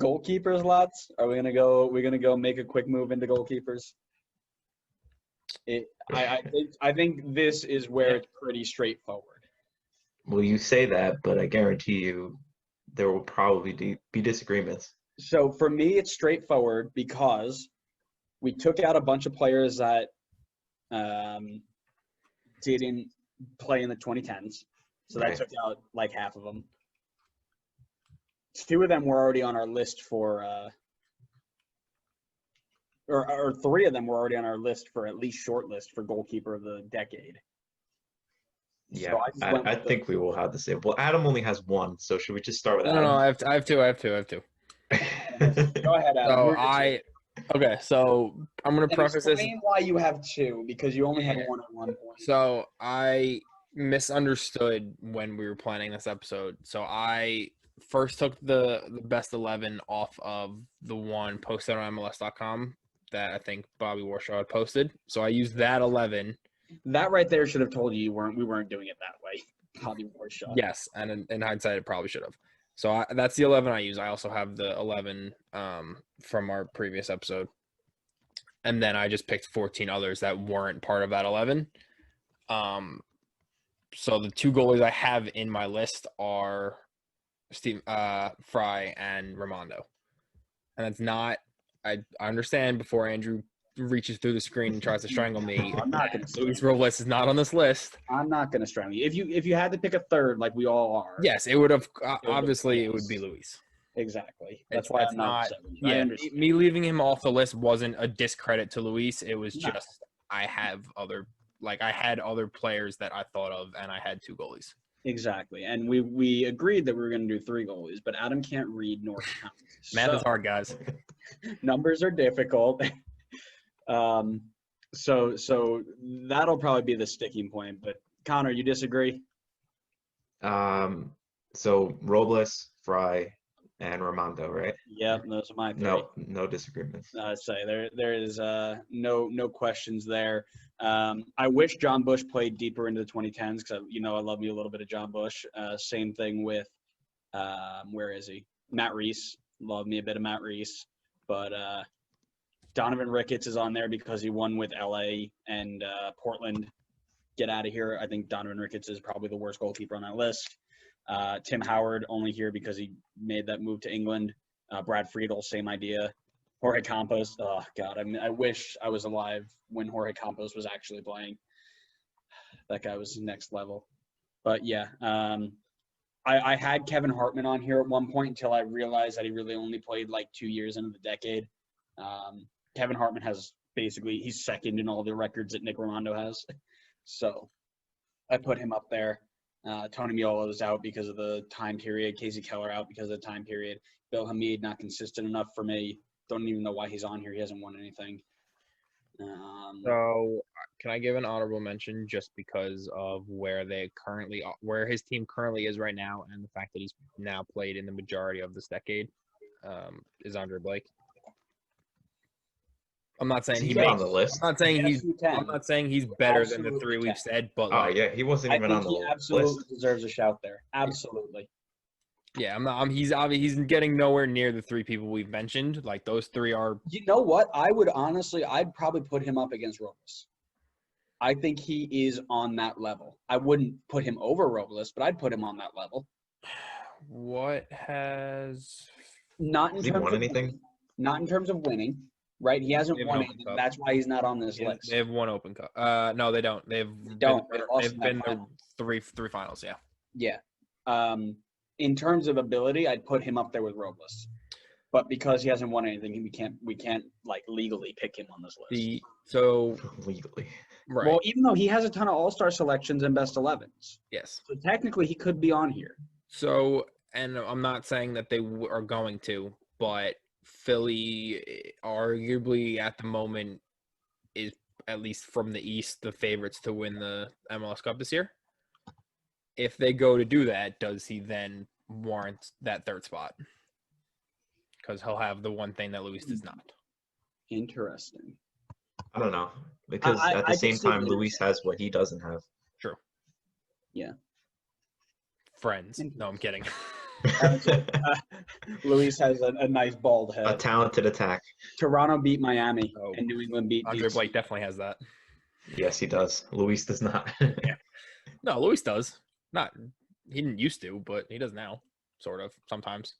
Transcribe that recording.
Goalkeepers, lads. Are we gonna go? We're gonna go make a quick move into goalkeepers. I think this is where it's pretty straightforward. Well, you say that, but I guarantee you there will probably be disagreements. So for me, it's straightforward because we took out a bunch of players that didn't play in the 2010s. So that took out like half of them. 2 of them were already on our list for, or 3 of them were already on our list for at least short list for goalkeeper of the decade. Yeah, So I think we will have the same. Well, Adam only has 1, so should we just start with Adam? No, I have 2. Go ahead, Adam. Okay, so I'm going to preface this. Explain why you have 2, because you only had 1 at one point. So I misunderstood when we were planning this episode. So I first took the best 11 off of the one posted on MLS.com that I think Bobby Warshaw had posted. So I used that 11. That right there should have told you we weren't doing it that way. Bobby Warshaw. Yes, and in hindsight, it probably should have. So that's the 11 I use. I also have the 11 from our previous episode. And then I just picked 14 others that weren't part of that 11. So the 2 goalies I have in my list are Steve Fry and Ramondo. And it's not – I understand before Andrew reaches through the screen and tries to strangle me. I'm not going to. Luis Robles is not on this list. I'm not going to strangle you. If you had to pick a third, like we all are. Yes, it would have. Obviously, it would be Luis. Exactly. That's why I'm not. Yeah, me leaving him off the list wasn't a discredit to Luis. It was just I had other players that I thought of, and I had 2 goalies. Exactly, and we agreed that we were going to do 3 goalies, but Adam can't read nor count. Math is hard, guys. Numbers are difficult. So that'll probably be the sticking point. But Connor, you disagree? So Robles, Fry, and Ramondo, right? Yeah, those are my 3. No disagreements. I'd say there is no questions there. I wish John Bush played deeper into the 2010s because I love me a little bit of John Bush. Same thing with where is he? Matt Reese. Love me a bit of Matt Reese, but Donovan Ricketts is on there because he won with LA and Portland. Get out of here. I think Donovan Ricketts is probably the worst goalkeeper on that list. Tim Howard only here because he made that move to England. Brad Friedel, same idea. Jorge Campos. Oh, God. I mean, I wish I was alive when Jorge Campos was actually playing. That guy was next level. But, yeah, I had Kevin Hartman on here at one point until I realized that he really only played like 2 years into the decade. Kevin Hartman has he's second in all the records that Nick Raimondo has. So I put him up there. Tony Miola is out because of the time period. Casey Keller out because of the time period. Bill Hamid not consistent enough for me. Don't even know why he's on here. He hasn't won anything. So can I give an honorable mention just because of where his team currently is right now and the fact that he's now played in the majority of this decade is Andre Blake. I'm not saying he's on the list. I'm not saying he's better than the 3 we've said, but he wasn't even on the list. He absolutely deserves a shout there. Absolutely. Yeah, he's getting nowhere near the 3 people we've mentioned. Like those 3 are. You know what? I'd probably put him up against Robles. I think he is on that level. I wouldn't put him over Robles, but I'd put him on that level. What has not in terms won anything? Not in terms of winning. Right, he hasn't won anything. That's why he's not on this list. They have 1 Open Cup. No, they don't. They've been the three finals. Yeah. Yeah. In terms of ability, I'd put him up there with Robles, but because he hasn't won anything, we can't like legally pick him on this list. Legally, right? Well, even though he has a ton of All-Star selections and best 11s. Yes. So technically, he could be on here. So, and I'm not saying that they are going to, but Philly, arguably at the moment, is at least from the East the favorites to win the MLS Cup this year. If they go to do that, does he then warrant that 3rd spot? Because he'll have the one thing that Luis does not. Interesting. I don't know because at the same time, Luis has what he doesn't have. True. Yeah. Friends. No, I'm kidding. Luis has a nice bald A head. talented attack. Toronto beat Miami, Oh. and New England beat Andre DC. Blake definitely has that. Yes, he does. Luis does not. Yeah. No, Luis does. Not he didn't used to, but he does now, sort of, sometimes.